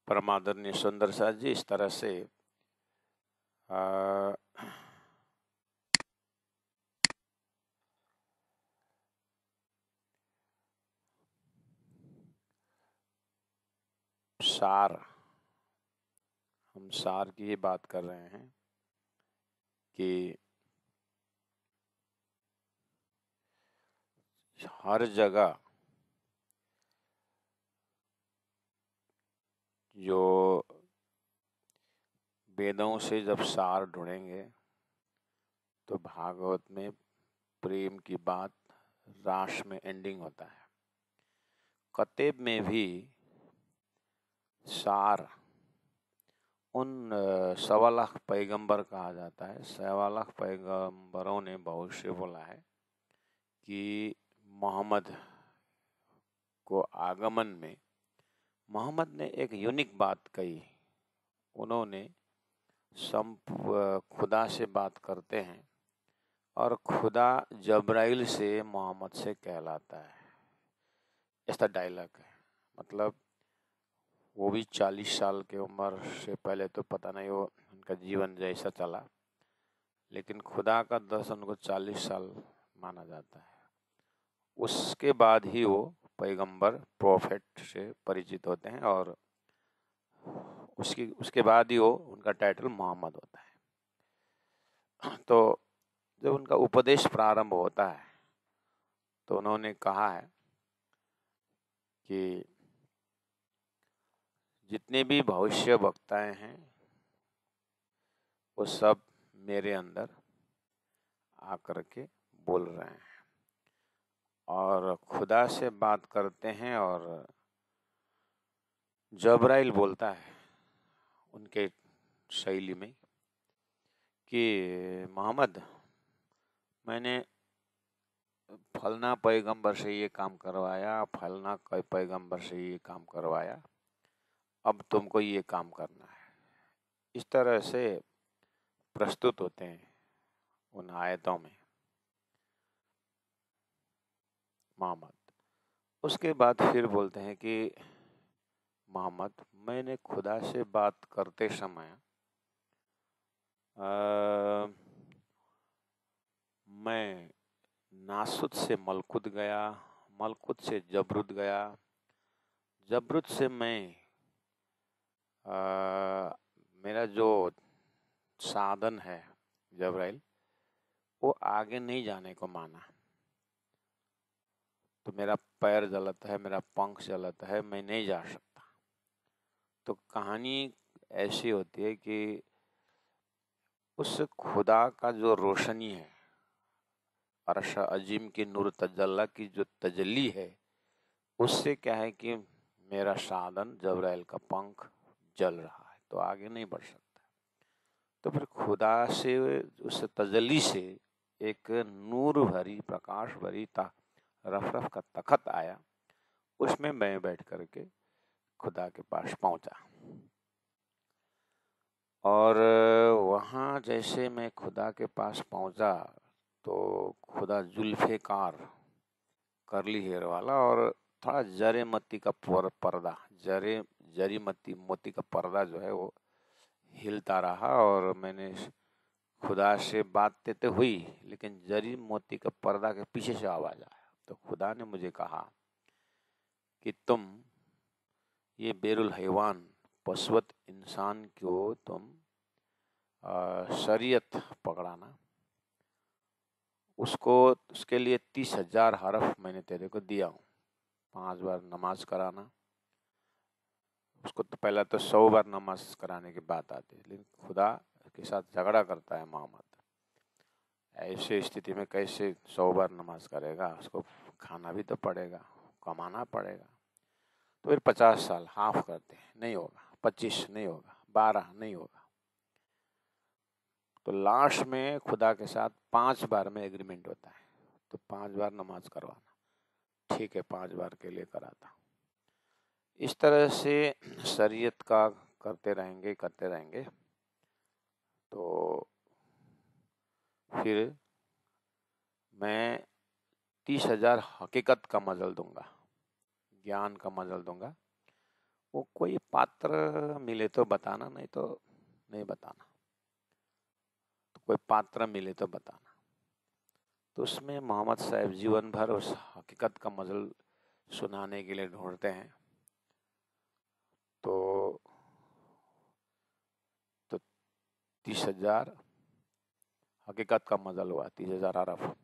परमादरणीय सुंदर साथ जी इस तरह से आ, सार हम सार की ही बात कर रहे हैं कि हर जगह जो वेदों से जब सार ढूंढेंगे तो भागवत में प्रेम की बात रास में एंडिंग होता है। कतेब में भी सार उन 1.25 पैगंबर कहा जाता है। 1.25 पैगंबरों ने बहुत से बोला है कि मोहम्मद को आगमन में मोहम्मद ने एक यूनिक बात कही। उन्होंने खुदा से बात करते हैं और खुदा जब्राइल से मोहम्मद से कहलाता है। ऐसा डायलॉग है। मतलब वो भी 40 साल की उम्र से पहले तो पता नहीं वो उनका जीवन जैसा चला, लेकिन खुदा का दर्शन उनको 40 साल माना जाता है। उसके बाद ही वो पैगंबर प्रोफेट से परिचित होते हैं और उसके बाद ही वो उनका टाइटल मोहम्मद होता है। तो जब उनका उपदेश प्रारंभ होता है तो उन्होंने कहा है कि जितने भी भविष्य वक्ताएं हैं वो सब मेरे अंदर आकर के बोल रहे हैं और खुदा से बात करते हैं। और जब्राइल बोलता है उनके शैली में कि मोहम्मद, मैंने फलना पैगंबर से ये काम करवाया, फलना पैगंबर से ये काम करवाया, अब तुमको ये काम करना है। इस तरह से प्रस्तुत होते हैं उन आयतों में मोहम्मद। उसके बाद फिर बोलते हैं कि मोहम्मद, मैंने खुदा से बात करते समय मैं नासुत से मलकुत गया, मलकुत से जबरुत गया, जबरुत से मैं मेरा जो साधन है जब्राइल, वो आगे नहीं जाने को माना। तो मेरा पैर जलता है, मेरा पंख जलता है, मैं नहीं जा सकता। तो कहानी ऐसी होती है कि उस खुदा का जो रोशनी है, अरश अजीम की नूर तजल्ला की जो तजल्ली है, उससे क्या है कि मेरा साधन जब्राइल का पंख जल रहा है, तो आगे नहीं बढ़ सकता। तो फिर खुदा से उस तजल्ली से एक नूर भरी, प्रकाश भरी रफ का तखत आया, उसमें मैं बैठ करके खुदा के पास पहुंचा। और वहाँ जैसे मैं खुदा के पास पहुंचा तो खुदा जुल्फ़ेकार, करली हेयर वाला, और थोड़ा जरे मत्ती का पर्दा, जरी मोती का पर्दा जो है वो हिलता रहा। और मैंने खुदा से बात तो हुई, लेकिन जरी मोती का पर्दा के पीछे से आवाज आया। तो खुदा ने मुझे कहा कि तुम ये बेरुल हैवान पशुवत इंसान को तुम शरीयत पकड़ाना, उसको उसके लिए 30,000 हरफ मैंने तेरे को दिया हूँ। 5 बार नमाज कराना, उसको तो पहला तो 100 बार नमाज कराने की बात आती है, लेकिन खुदा के साथ झगड़ा करता है मोहम्मद। ऐसे स्थिति में कैसे 100 बार नमाज करेगा, उसको खाना भी तो पड़ेगा, कमाना पड़ेगा। तो फिर 50 साल हाफ करते हैं, नहीं होगा, 25 नहीं होगा, 12 नहीं होगा। तो लास्ट में खुदा के साथ 5 बार में एग्रीमेंट होता है। तो 5 बार नमाज करवाना, ठीक है, 5 बार के लिए कराता। इस तरह से शरीयत का करते रहेंगे तो फिर मैं 30,000 हकीकत का मजल दूंगा, ज्ञान का मजल दूंगा। वो कोई पात्र मिले तो बताना, नहीं तो नहीं बताना। तो कोई पात्र मिले तो बताना। तो उसमें मोहम्मद साहब जीवन भर उस हकीकत का मजल सुनाने के लिए ढूंढते हैं। तो 30,000 हकीकत का मजल हुआ, 30,000 अरफ।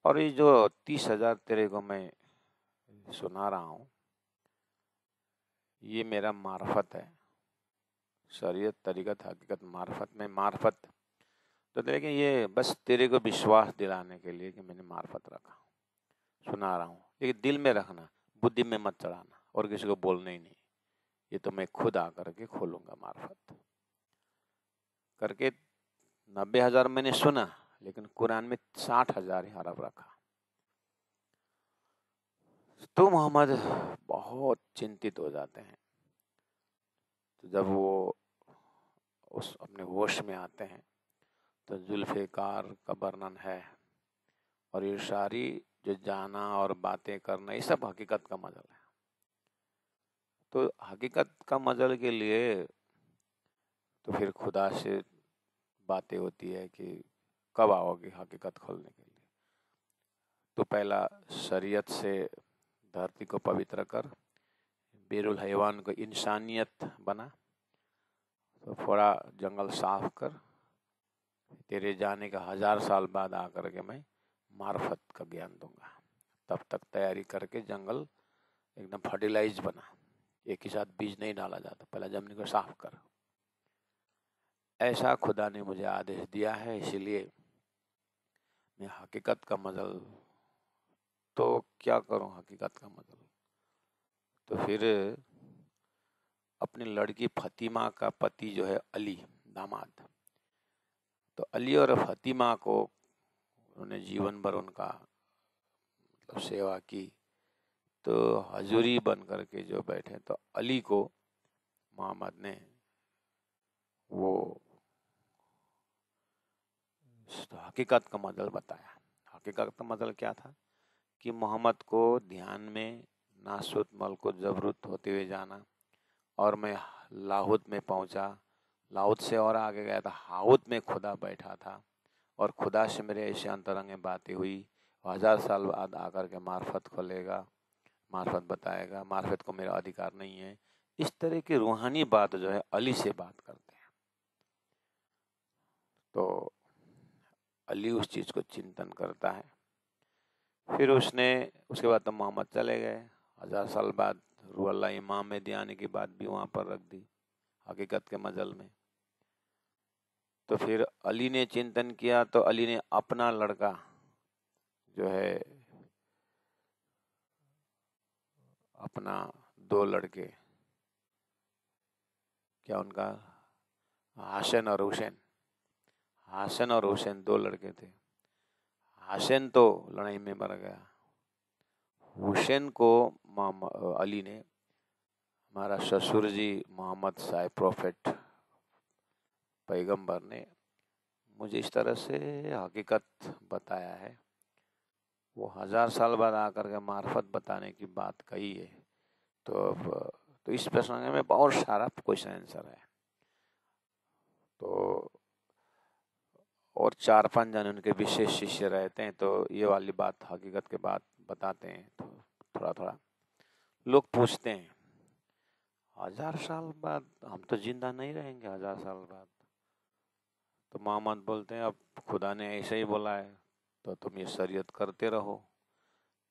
और ये जो 30,000 तेरे को मैं सुना रहा हूँ, ये मेरा मार्फत है। शरीयत, तरीकत, हकीकत, मार्फत में मार्फत। तो देखिए, ये बस तेरे को विश्वास दिलाने के लिए कि मैंने मार्फत रखा, सुना रहा हूँ। लेकिन दिल में रखना, बुद्धि में मत चढ़ाना, और किसी को बोलना ही नहीं। ये तो मैं खुद आकर के खोलूंगा मार्फत करके। 90,000 मैंने सुना, लेकिन कुरान में 60,000 ही हरफ रखा। तो मोहम्मद बहुत चिंतित हो जाते हैं। तो जब वो उस अपने होश में आते हैं, तो जुल्फ़िकार का वर्णन है। और ये सारी जो जाना और बातें करना, ये सब हकीकत का मजल है। तो हकीकत का मजल के लिए तो फिर खुदा से बातें होती है कि कब आओगे हकीकत खोलने के लिए। तो पहला शरीयत से धरती को पवित्र कर, बेरुल हैवान को इंसानियत बना। तो थोड़ा जंगल साफ कर, तेरे जाने का 1000 साल बाद आकर के मैं मार्फत का ज्ञान दूंगा। तब तक तैयारी करके जंगल एकदम फर्टिलाइज बना। एक ही साथ बीज नहीं डाला जाता, पहले जमीन को साफ कर। ऐसा खुदा ने मुझे आदेश दिया है, इसीलिए मैं हकीकत का मजल तो क्या करूं, हकीकत का मजल। तो फिर अपनी लड़की फतिमा का पति जो है अली, दामाद, तो अली और फतिमा को उन्होंने जीवन भर उनका मतलब सेवा की। तो हजूरी बन करके जो बैठे, तो अली को मोहम्मद ने वो हकीकत का मजल बताया। हकीकत का मजल क्या था कि मोहम्मद को ध्यान में नासुत मल को जबरूत होते हुए जाना, और मैं लाहौत में पहुंचा। लाहौत से और आगे गया था, हाउत में खुदा बैठा था, और खुदा से मेरे ऐसे अंतरंग में बातें हुई। 1000 साल बाद आकर के मार्फत खोलेगा, मार्फत बताएगा, मार्फत को मेरा अधिकार नहीं है। इस तरह की रूहानी बात जो है अली से बात करते हैं। तो अली उस चीज को चिंतन करता है। फिर उसके बाद तो मोहम्मद चले गए। 1000 साल बाद रूह अल्लाह इमाम में आने की बात भी वहां पर रख दी हकीकत के मजल में। तो फिर अली ने चिंतन किया, तो अली ने अपना लड़का जो है, अपना 2 लड़के, क्या उनका हसन और हुसैन, हसन और हुसैन 2 लड़के थे। हसन तो लड़ाई में मर गया। हुसैन को अली ने, हमारा ससुर जी मोहम्मद साहब प्रोफेट पैगंबर ने मुझे इस तरह से हकीकत बताया है, वो 1000 साल बाद आकर के मार्फत बताने की बात कही है। तो इस प्रसंग में बहुत सारा क्वेश्चन आंसर है। तो और 4-5 जन उनके विशेष शिष्य रहते हैं, तो ये वाली बात हकीकत के बात बताते हैं। तो थोड़ा थोड़ा लोग पूछते हैं, 1000 साल बाद हम तो जिंदा नहीं रहेंगे 1000 साल बाद। तो मोहम्मद बोलते हैं, अब खुदा ने ऐसे ही बोला है तो तुम ये शरीयत करते रहो।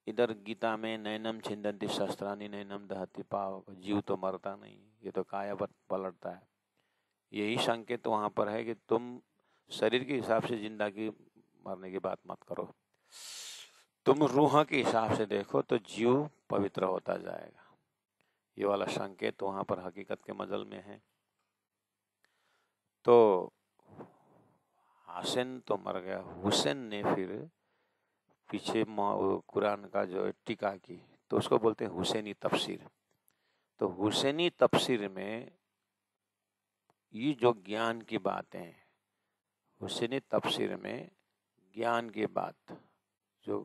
इधर गीता में नैनम छिंदंती शस्त्रानी नैनम दहती पाव, जीव तो मरता नहीं, ये तो काया पलटता है। यही संकेत तो वहां पर है कि तुम शरीर के हिसाब से जिंदगी मरने की बात मत करो, तुम रूह के हिसाब से देखो तो जीव पवित्र होता जाएगा। ये वाला संकेत वहां पर हकीकत के मजल में है। तो हसन तो मर गया, हुसैन ने फिर पीछे कुरान का जो टीका की, तो उसको बोलते हैं हुसैनी तफसीर। तो हुसैनी तफसीर में ये जो ज्ञान की बातें हैं, हुसैनी तफसीर में ज्ञान की बात, जो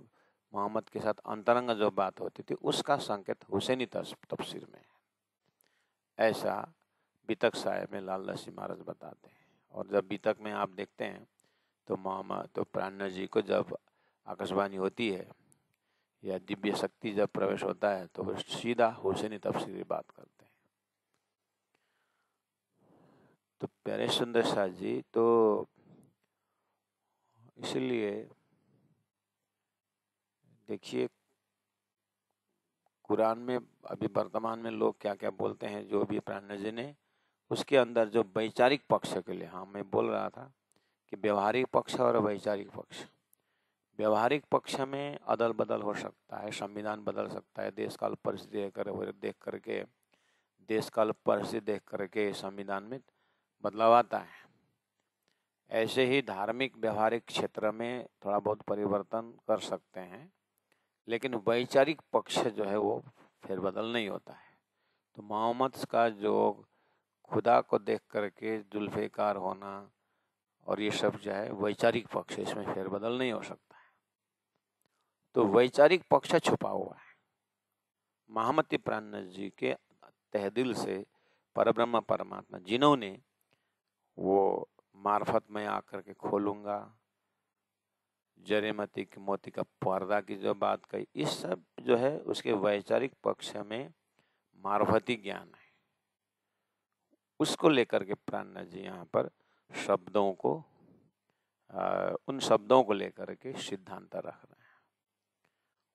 मोहम्मद के साथ अंतरंग जो बात होती थी, उसका संकेत हुसैनी तफसीर में है। ऐसा बीतक साहिब में लाल लसी महाराज बताते हैं। और जब बीतक में आप देखते हैं तो मोहम्मद तो प्राणनाथ जी को जब आकाशवाणी होती है या दिव्य शक्ति जब प्रवेश होता है तो वो सीधा हुसैनी तफसीरी बात करते हैं। तो प्यारे सुंदर शाह जी, तो इसलिए देखिए कुरान में अभी वर्तमान में लोग क्या क्या बोलते हैं, जो भी प्राणनाथ जी ने उसके अंदर जो वैचारिक पक्ष के लिए, हाँ मैं बोल रहा था कि व्यवहारिक पक्ष और वैचारिक पक्ष। व्यवहारिक पक्ष में अदल बदल हो सकता है, संविधान बदल सकता है, देश काल परिस्थिति देख करके देश काल परिस्थिति देख करके संविधान में बदलाव आता है। ऐसे ही धार्मिक व्यवहारिक क्षेत्र में थोड़ा बहुत परिवर्तन कर सकते हैं, लेकिन वैचारिक पक्ष जो है वो फेरबदल नहीं होता है। तो मोहम्मद का जो खुदा को देख करके जुल्फिकार होना और ये सब जो है वैचारिक पक्ष, इसमें फेरबदल नहीं हो सकता है। तो वैचारिक पक्ष छुपा हुआ है। महामती प्राणनाथ जी के तहदिल से परब्रह्म परमात्मा, जिन्होंने वो मार्फत में आकर के खोलूंगा, जरेमती की मोती का पर्दा की जो बात कही, इस सब जो है उसके वैचारिक पक्ष में मार्फती ज्ञान है। उसको लेकर के प्राणनाथ जी यहाँ पर शब्दों को उन शब्दों को लेकर के सिद्धांत रख रहे हैं।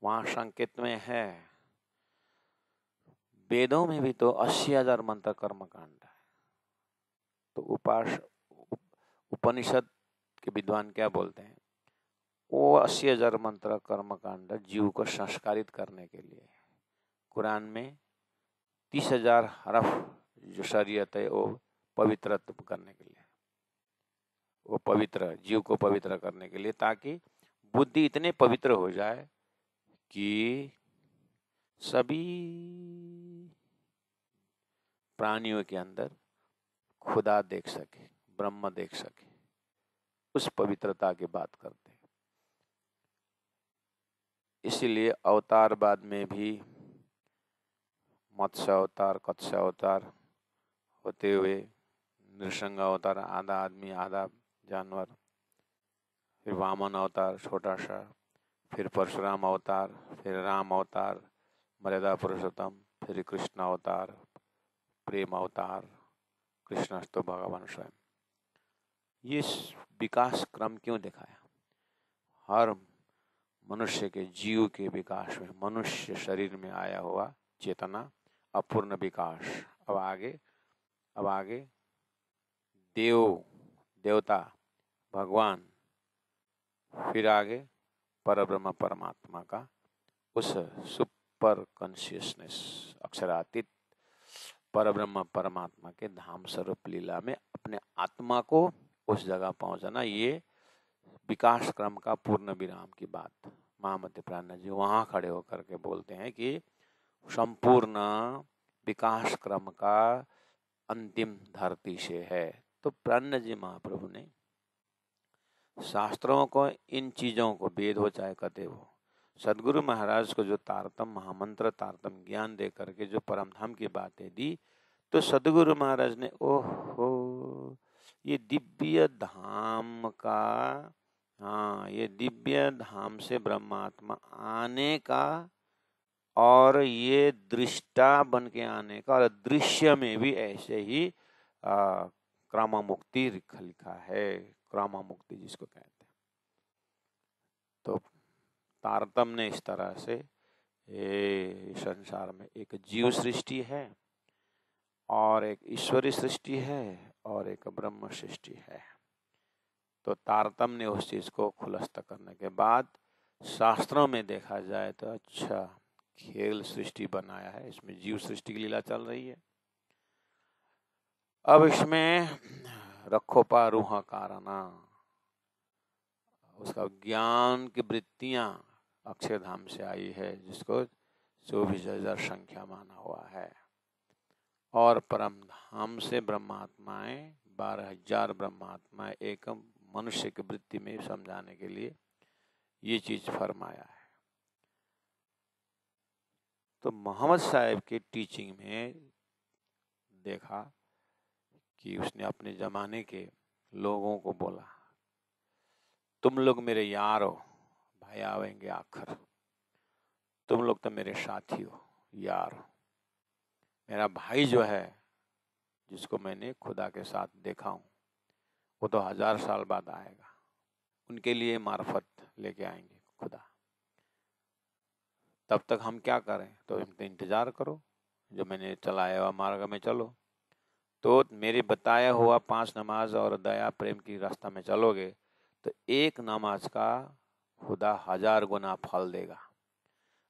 वहां संकेत में है, वेदों में भी तो 80,000 मंत्र कर्मकांड है। तो उपनिषद के विद्वान क्या बोलते हैं, वो 80,000 मंत्र कर्मकांड जीव को संस्कारित करने के लिए। कुरान में 30,000 हरफ जो शरीयत है वो पवित्र करने के लिए, वो पवित्र जीव को पवित्र करने के लिए, ताकि बुद्धि इतने पवित्र हो जाए कि सभी प्राणियों के अंदर खुदा देख सके, ब्रह्म देख सके। उस पवित्रता की बात करते हैं। इसीलिए अवतारवाद में भी मत्स्य अवतार, कत्स्य अवतार होते हुए नृसिंह अवतार, आधा आदमी आधा जानवर, फिर वामन अवतार छोटा सा, फिर परशुराम अवतार, फिर राम अवतार, मर्यादा पुरुषोत्तम, फिर कृष्ण अवतार, प्रेम अवतार, कृष्णस्तु भगवान स्वयं। ये विकास क्रम क्यों दिखाया? हर मनुष्य के जीव के विकास में मनुष्य शरीर में आया हुआ चेतना अपूर्ण विकास, अब आगे देवता, भगवान, फिर आगे परब्रह्म परमात्मा का उस सुपर कॉन्शियसनेस, अक्षरातीत परब्रह्म परमात्मा के धाम स्वरूप लीला में अपने आत्मा को उस जगह पहुंचाना, ये विकास क्रम का पूर्ण विराम की बात महामती प्राणनाथ जी वहां खड़े होकर के बोलते हैं कि संपूर्ण विकास क्रम का अंतिम धरती से है। तो प्राणनाथ जी महाप्रभु ने शास्त्रों को, इन चीजों को, वेद हो चाहे कथे हो, सदगुरु महाराज को जो तारतम महामंत्र तारतम ज्ञान दे करके जो परमधाम की बातें दी, तो सदगुरु महाराज ने ओहो ये दिव्य धाम का, हाँ ये दिव्य धाम से ब्रह्मात्मा आने का और ये दृष्टा बन के आने का, और दृश्य में भी ऐसे ही क्रम मुक्ति लिखा है, क्रम मुक्ति जिसको कहते हैं। तो तारतम ने इस तरह से संसार में एक जीव सृष्टि है और एक ईश्वरी सृष्टि है और एक ब्रह्म सृष्टि है। तो तारतम ने उस चीज को खुलस्त करने के बाद शास्त्रों में देखा जाए तो अच्छा खेल सृष्टि बनाया है, इसमें जीव सृष्टि की लीला चल रही है। अब इसमें रखो पा रूह कारना, उसका ज्ञान की वृत्तियां अक्षरधाम से आई है, जिसको 24,000 संख्या माना हुआ है, और परम धाम से ब्रह्मात्माएं 12,000 ब्रह्मात्माएं एक मनुष्य की वृत्ति में समझाने के लिए ये चीज फरमाया है। तो मोहम्मद साहब की टीचिंग में देखा कि उसने अपने जमाने के लोगों को बोला, तुम लोग मेरे यार हो, भाई आवेंगे आखिर, तुम लोग तो मेरे साथी हो, यार हो। मेरा भाई जो है, जिसको मैंने खुदा के साथ देखा हूँ, वो तो 1000 साल बाद आएगा, उनके लिए मार्फत लेके आएंगे खुदा। तब तक हम क्या करें? तो इंतजार करो, जो मैंने चलाया हुआ मार्ग में चलो। तो मेरे बताया हुआ 5 नमाज और दया प्रेम की रास्ता में चलोगे तो एक नमाज का खुदा 1000 गुना फल देगा।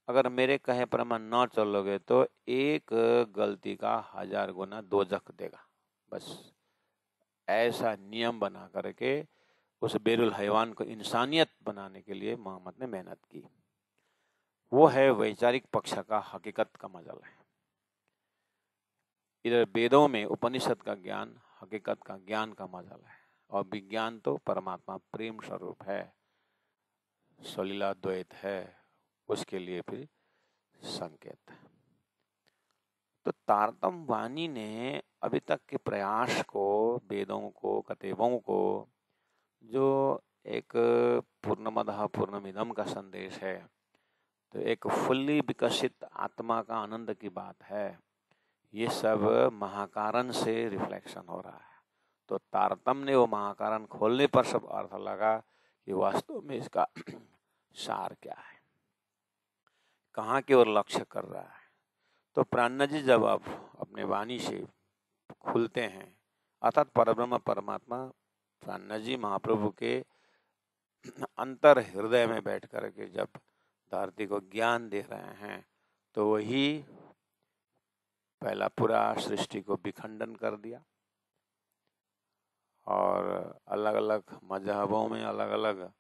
अगर मेरे कहे प्रमाण न चलोगे तो एक गलती का 1000 गुना दोजख देगा। बस ऐसा नियम बना करके उस बेरुल हैवान को इंसानियत बनाने के लिए मोहम्मद ने मेहनत की। वो है वैचारिक पक्ष का हकीकत का मजल है। इधर वेदों में उपनिषद का ज्ञान हकीकत का ज्ञान का मजल है, और विज्ञान तो परमात्मा प्रेम स्वरूप है, सलीला द्वैत है, उसके लिए फिर संकेत है। तो तारतम वाणी ने अभी तक के प्रयास को, वेदों को, कतेबों को, जो एक पूर्णमदः पूर्णमिदम का संदेश है, तो एक फुल्ली विकसित आत्मा का आनंद की बात है, ये सब महाकारण से रिफ्लेक्शन हो रहा है। तो तारतम ने वो महाकारण खोलने पर सब अर्थ लगा कि वास्तव में इसका सार क्या है, कहाँ की ओर लक्ष्य कर रहा है। तो प्राणनाथ जी जब आप अपने वाणी से खुलते हैं, अर्थात परब्रह्म परमात्मा प्राणनाथ जी महाप्रभु के अंतर हृदय में बैठ कर के जब धरती को ज्ञान दे रहे हैं, तो वही पहला पूरा सृष्टि को विखंडन कर दिया और अलग अलग मजहबों में, अलग अलग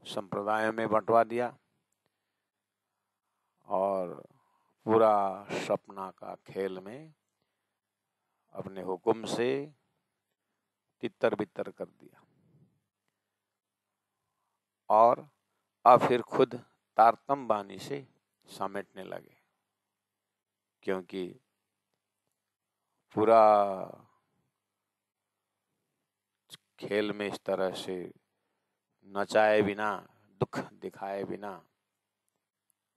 संप्रदायों में बंटवा दिया, और पूरा सपना का खेल में अपने हुक्म से तितर बितर कर दिया। और अब फिर खुद तारतम वाणी से समेटने लगे, क्योंकि पूरा खेल में इस तरह से नचाए बिना, दुख दिखाए बिना,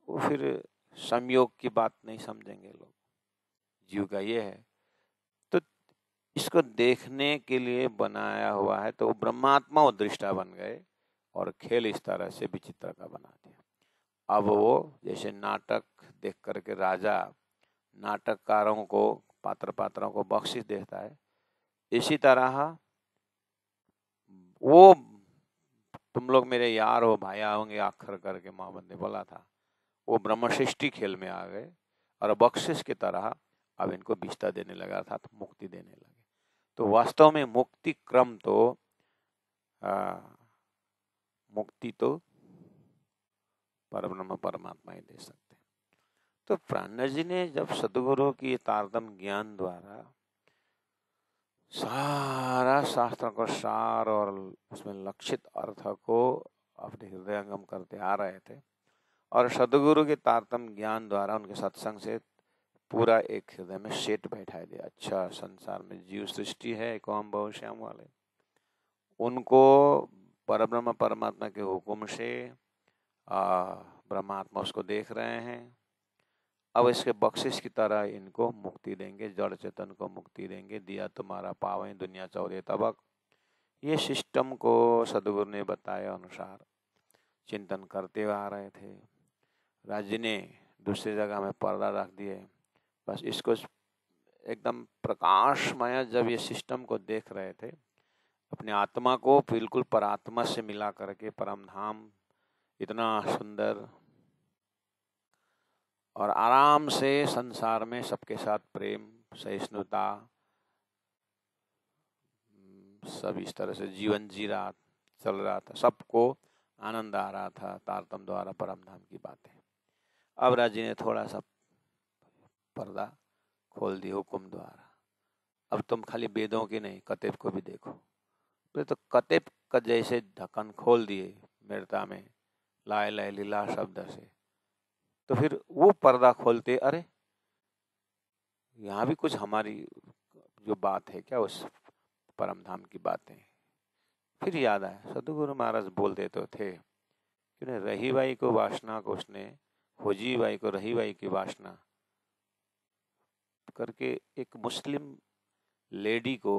वो फिर संयोग की बात नहीं समझेंगे लोग। जीव का ये है, तो इसको देखने के लिए बनाया हुआ है, तो ब्रह्मात्मा वो दृष्टा बन गए और खेल इस तरह से विचित्र का बना दिया। अब वो जैसे नाटक देख करके राजा नाटककारों को, पात्रों को बख्शिश देता है, इसी तरह वो तुम लोग मेरे यार हो, भाई होंगे आखिर करके मोहम्मद ने बोला था, वो ब्रह्म सृष्टि खेल में आ गए और बख्शिश की तरह अब इनको विस्ता देने लगा, अर्थात मुक्ति देने लगे। तो वास्तव में मुक्ति क्रम तो मुक्ति तो परब्रह्म परमात्मा ही दे सकते। तो प्राणनाथ जी ने जब सदगुरु की तारतम ज्ञान द्वारा सारा शास्त्र को सार और उसमें लक्षित अर्थ को अपने हृदयंगम करते आ रहे थे, और सदगुरु के तारतम ज्ञान द्वारा उनके सत्संग से पूरा एक हृदय में सेट बैठा दिया। अच्छा, संसार में जीव सृष्टि है एक ओम बहुश्याम वाले, उनको परब्रह्म परमात्मा के हुक्म से ब्रह्मात्मा उसको देख रहे हैं। अब इसके बख्शिश की तरह इनको मुक्ति देंगे, जड़ चेतन को मुक्ति देंगे। दिया तुम्हारा पावे दुनिया चौदह तबक, ये सिस्टम को सदगुरु ने बताया अनुसार चिंतन करते हुए आ रहे थे। राज्य ने दूसरी जगह में पर्दा रख दिए, बस इसको एकदम प्रकाशमय जब ये सिस्टम को देख रहे थे, अपने आत्मा को बिल्कुल परात्मा से मिला करके परम धाम इतना सुंदर और आराम से संसार में सबके साथ प्रेम सहिष्णुता सब इस तरह से जीवन जी रहा, चल रहा था, सबको आनंद आ रहा था तारतम द्वारा परम धाम की बातें। अब राजी ने थोड़ा सा पर्दा खोल दी हुक्म द्वारा, अब तुम खाली वेदों की नहीं कतेब को भी देखो। तो कतेब का जैसे ढक्कन खोल दिए मेरता में लाए लाए लीला शब्द से, तो फिर वो पर्दा खोलते, अरे यहाँ भी कुछ हमारी जो बात है क्या उस परम धाम की बातें। फिर याद आया सदगुरु महाराज बोलते तो थे कि रही बाई को वासना को उसने खोजी बाई को रही बाई की वासना करके एक मुस्लिम लेडी को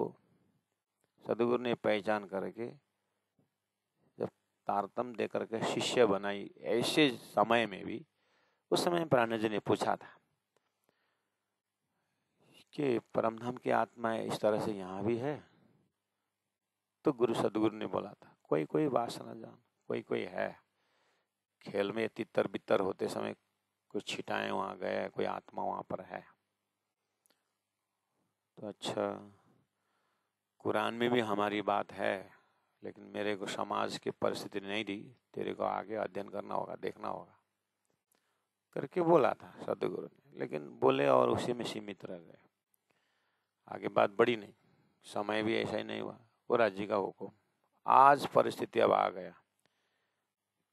सदगुरु ने पहचान करके जब तारतम दे करके शिष्य बनाई, ऐसे समय में भी उस समय प्राण जी ने पूछा था कि परमधाम की आत्मा इस तरह से यहाँ भी है। तो गुरु सदगुरु ने बोला था कोई कोई वासना जान, कोई कोई है खेल में तितर बितर होते समय कुछ छिटाए वहां गए, कोई आत्मा वहां पर है। तो अच्छा, कुरान में भी हमारी बात है, लेकिन मेरे को समाज की परिस्थिति नहीं दी, तेरे को आगे अध्ययन करना होगा, देखना होगा करके बोला था सदगुरु ने। लेकिन बोले और उसी में सीमित रह गए, आगे बात बढ़ी नहीं। समय भी ऐसा ही नहीं हुआ, वो राज्य का हुक्म। आज परिस्थिति अब आ गया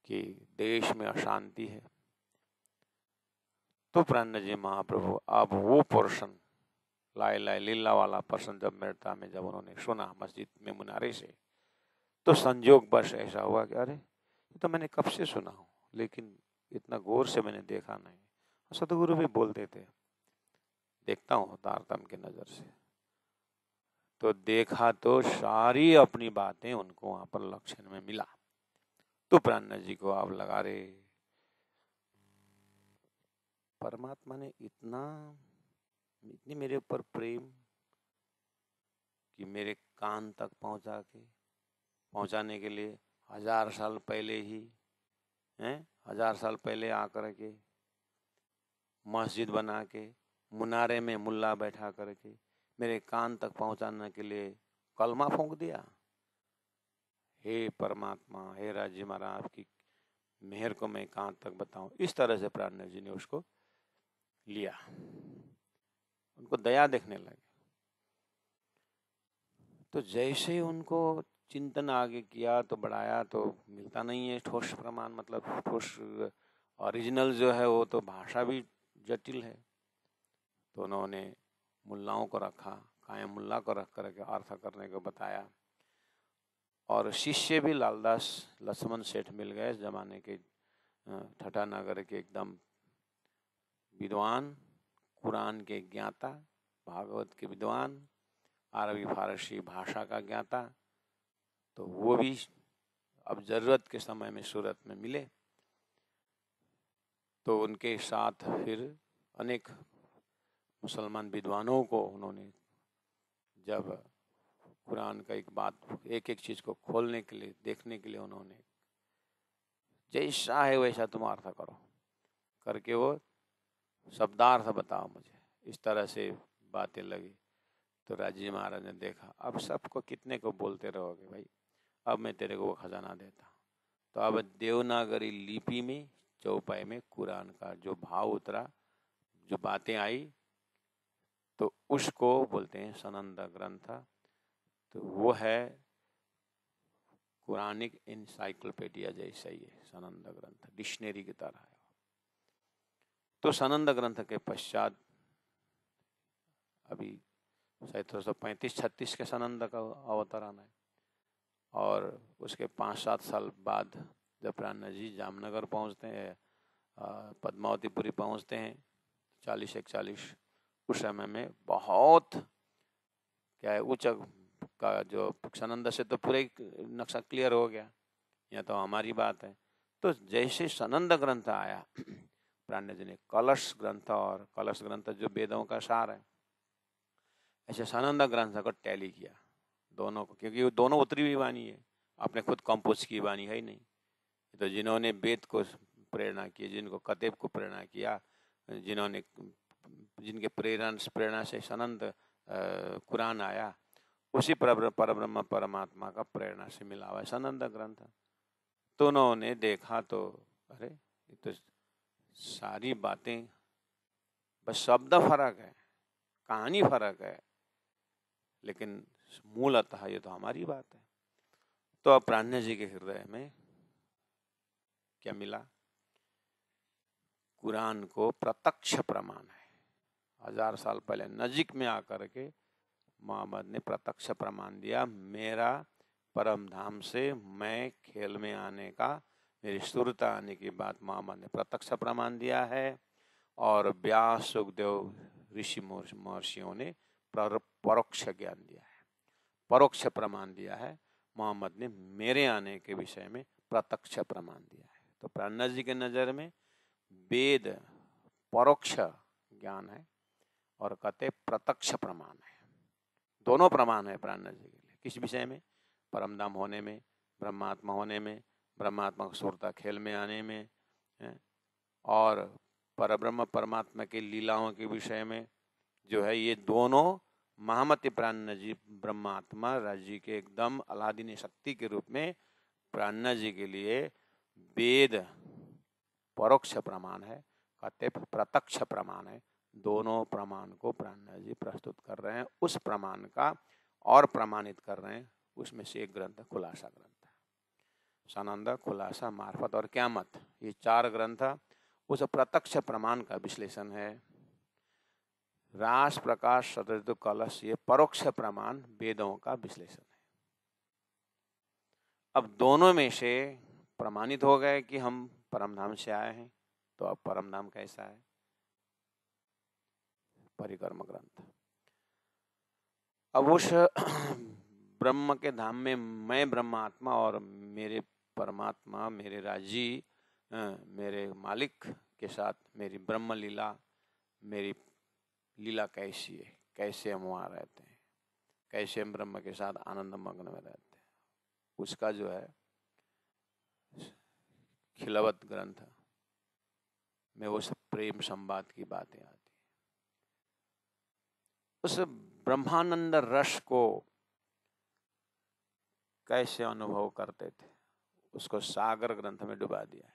कि देश में अशांति है, तो प्राण जी महाप्रभु अब वो पोर्शन लाई लाई लीला वाला पर्सन जब मेरता में जब उन्होंने सुना मस्जिद में मुनारे से, तो संजोग बस ऐसा हुआ कि अरे ये तो मैंने कब से सुना हूँ, लेकिन इतना गौर से मैंने देखा नहीं। सतगुरु भी बोलते थे देखता हूँ तारतम की नजर से, तो देखा तो सारी अपनी बातें उनको वहां पर लक्षण में मिला। तो प्राण जी को आप लगा रहे, परमात्मा ने इतनी मेरे ऊपर प्रेम कि मेरे कान तक पहुंचाने के लिए 1000 साल पहले ही 1000 साल पहले आकर के मस्जिद बना के मुनारे में मुल्ला बैठा करके मेरे कान तक पहुंचाने के लिए कलमा फूंक दिया। हे परमात्मा, हे राज्य महाराज, आपकी मेहर को मैं कहाँ तक बताऊं। इस तरह से प्राण जी ने उसको लिया, उनको दया देखने लगे। तो जैसे ही उनको चिंतन आगे किया तो बढ़ाया, तो मिलता नहीं है ठोस प्रमाण, मतलब ठोस ओरिजिनल जो है वो तो भाषा भी जटिल है। तो उन्होंने मुल्लाओं को रखा, कायम मुल्ला को रख करके अर्थ करने को बताया। और शिष्य भी लालदास लक्ष्मण सेठ मिल गए, इस जमाने के ठठा नगर के एकदम विद्वान, कुरान के ज्ञाता, भागवत के विद्वान, अरबी फारसी भाषा का ज्ञाता। तो वो भी अब जरूरत के समय में सूरत में मिले। तो उनके साथ फिर अनेक मुसलमान विद्वानों को उन्होंने, जब कुरान का एक एक चीज को खोलने के लिए, देखने के लिए, उन्होंने जैसा है वैसा तुम अर्थ करो करके वो शब्दार्थ बताओ मुझे, इस तरह से बातें लगी। तो राजी महाराज ने देखा अब सबको कितने को बोलते रहोगे भाई, अब मैं तेरे को वो खजाना देता। तो अब देवनागरी लिपि में चौपाई में कुरान का जो भाव उतरा, जो बातें आई, तो उसको बोलते हैं सनंद ग्रंथ। तो वो है कुरानिक इंसाइक्लोपीडिया जैसा ही है सनंद ग्रंथ, डिक्शनरी की तरह है। तो सनंद ग्रंथ के पश्चात अभी 1735-36 के सनंद का अवतरण है। और उसके 5-7 साल बाद जब प्राण जी जामनगर पहुंचते हैं, पद्मावतीपुरी पहुंचते हैं 40-41, उस समय में बहुत क्या है उच्च का जो सनंद से तो पूरे नक्शा क्लियर हो गया, यह तो हमारी बात है। तो जैसे सनंद ग्रंथ आया, प्राण जी ने कलश ग्रंथ, और कलश ग्रंथ जो वेदों का सार है, ऐसे सनंद ग्रंथ को टैली किया दोनों को, क्योंकि वो दोनों उत्तरी हुई वाणी है, अपने खुद कंपोज की वाणी है ही नहीं। तो जिन्होंने वेद को प्रेरणा की, जिनको कतेब को प्रेरणा किया, जिनके प्रेरणा से सनंद कुरान आया, उसी परब्रह्म परमात्मा का प्रेरणा से मिला हुआ है सनंद ग्रंथ। तो उन्होंने देखा तो अरे ये तो सारी बातें बस शब्द फर्क है, कहानी फर्क है, लेकिन मूलतः ये तो हमारी बात है। तो अब प्राण जी के हृदय में क्या मिला? कुरान को प्रत्यक्ष प्रमाण है, 1000 साल पहले नजीक में आकर के मोहम्मद ने प्रत्यक्ष प्रमाण दिया। मेरा परम धाम से मैं खेल में आने का, मेरी सुरता आने की बात मोहम्मद ने प्रत्यक्ष प्रमाण दिया है। और व्यास, सुखदेव, ऋषि महर्षियों ने परोक्ष ज्ञान दिया है, परोक्ष प्रमाण दिया है। मोहम्मद ने मेरे आने के विषय में प्रत्यक्ष प्रमाण दिया है। तो प्राणनाथ जी के नज़र में वेद परोक्ष ज्ञान है और कहते प्रत्यक्ष प्रमाण है। दोनों प्रमाण है प्राणनाथ जी के लिए। किस विषय में? परमधाम होने में, ब्रह्मात्मा होने में, ब्रह्मात्मा को सुरता खेल में आने में, और परब्रह्म परमात्मा की लीलाओं के विषय में जो है। ये दोनों महामति प्राणनाथ जी ब्रह्मात्मा राज्य के एकदम अलादीन शक्ति के रूप में प्राणनाथ जी के लिए वेद परोक्ष प्रमाण है, कहते प्रत्यक्ष प्रमाण है। दोनों प्रमाण को प्राणनाथ जी प्रस्तुत कर रहे हैं। उस प्रमाण का और प्रमाणित कर रहे हैं। उसमें से एक ग्रंथ खुलासा ग्रंथ है। सानंद, खुलासा, मार्फत और क्यामत, ये 4 ग्रंथ उस प्रत्यक्ष प्रमाण का विश्लेषण है। रास, प्रकाश, शतऋतु, कलश, ये परोक्ष प्रमाण वेदों का विश्लेषण है। अब दोनों में से प्रमाणित हो गए कि हम परमधाम से आए हैं। तो अब परमधाम कैसा है? परिक्रम ग्रंथ। अब उस ब्रह्म के धाम में मैं ब्रह्मात्मा और मेरे परमात्मा, मेरे राजी, मेरे मालिक के साथ मेरी ब्रह्म लीला, मेरी लीला कैसी है, कैसे हम वहाँ रहते हैं, कैसे हम ब्रह्म के साथ आनंद मग्न में रहते हैं, उसका जो है खिलवत ग्रंथ में उस प्रेम संवाद की बातें आती। उस ब्रह्मानंद रस को कैसे अनुभव करते थे, उसको सागर ग्रंथ में डुबा दिया है।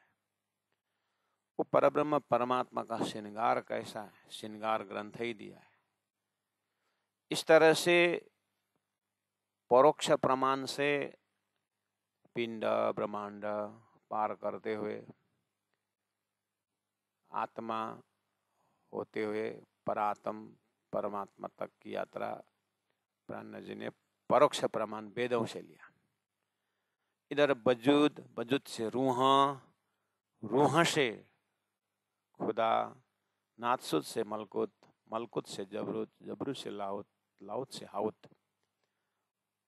वो परब्रह्म परमात्मा का श्रृंगार कैसा है, श्रृंगार ग्रंथ ही दिया है। इस तरह से परोक्ष प्रमाण से पिंड ब्रह्मांड पार करते हुए, आत्मा होते हुए परात्म परमात्मा तक की यात्रा प्राणनाथ जी ने परोक्ष प्रमाण वेदों से लिया। इधर वजूद, वजूद से रूह, रूह से खुदा, नाथसुद से मलकुत, मलकुत से जबरूत, जबरूत से लाहुत, लाहुत से हाउत।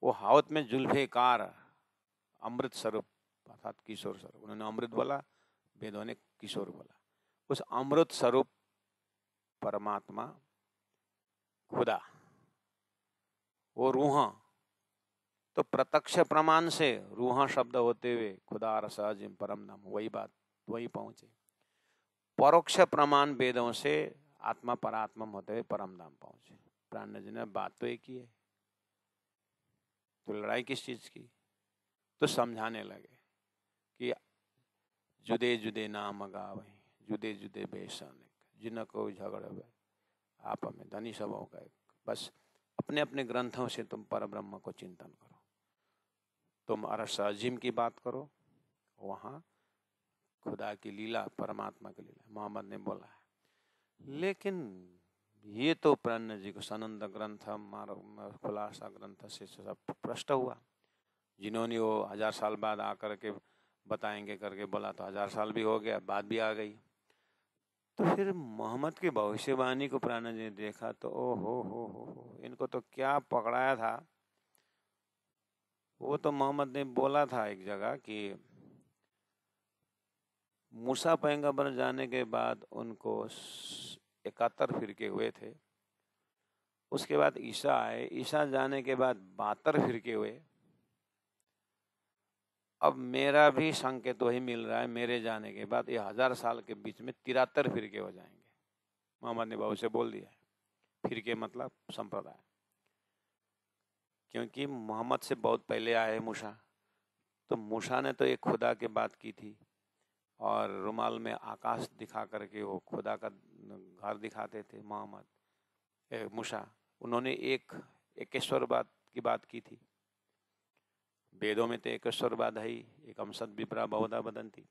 वो हाउत में जुल्फेकार अमृत स्वरूप अर्थात किशोर स्वरूप, उन्होंने अमृत बोला, वेदों ने किशोर बोला। उस अमृत स्वरूप परमात्मा खुदा, वो रूह, तो प्रत्यक्ष प्रमाण से रूह शब्द होते हुए खुदा रसजिम परम नाम, वही बात वही पहुंचे। परोक्ष प्रमाण वेदों से आत्मा परात्मा होते हुए परम धाम पहुंचे। प्राणनाथ जी ने बात तो एक ही है, तो लड़ाई किस चीज की? तो समझाने लगे कि जुदे जुदे नाम गावे, जुदे जुदे बेसाने, जिनको झगड़ हुए आप में धनी सबों का एक। बस अपने अपने ग्रंथों से तुम पर ब्रह्म को चिंतन करो, तुम अरस अजीम की बात करो, वहाँ खुदा की लीला, परमात्मा की लीला मोहम्मद ने बोला है। लेकिन ये तो प्राणनाथ जी को सनंद ग्रंथ, खुलासा ग्रंथ से सब प्रश्न हुआ। जिन्होंने वो 1000 साल बाद आकर के बताएंगे करके बोला, तो 1000 साल भी हो गया, बात भी आ गई। तो फिर मोहम्मद की भविष्यवाणी को प्राणनाथ जी ने देखा तो ओ हो, इनको तो क्या पकड़ाया था। वो तो मोहम्मद ने बोला था एक जगह कि मूसा पैगंबर जाने के बाद उनको 71 फिरके हुए थे। उसके बाद ईसा आए, ईसा जाने के बाद 72 फिरके हुए। अब मेरा भी संकेत वही मिल रहा है, मेरे जाने के बाद ये 1000 साल के बीच में 73 फिरके हो जाएंगे। मोहम्मद ने बहुत से बोल दिया है। फिरके मतलब संप्रदाय, क्योंकि मोहम्मद से बहुत पहले आए मूसा। तो मूसा ने तो एक खुदा की बात की थी और रुमाल में आकाश दिखा करके वो खुदा का घर दिखाते थे। मोहम्मद मूसा, उन्होंने एक एकेश्वरवाद की बात की थी। वेदों में तो एकेश्वरवाद है ही, एकम सद विप्रा बहुधा वदंती।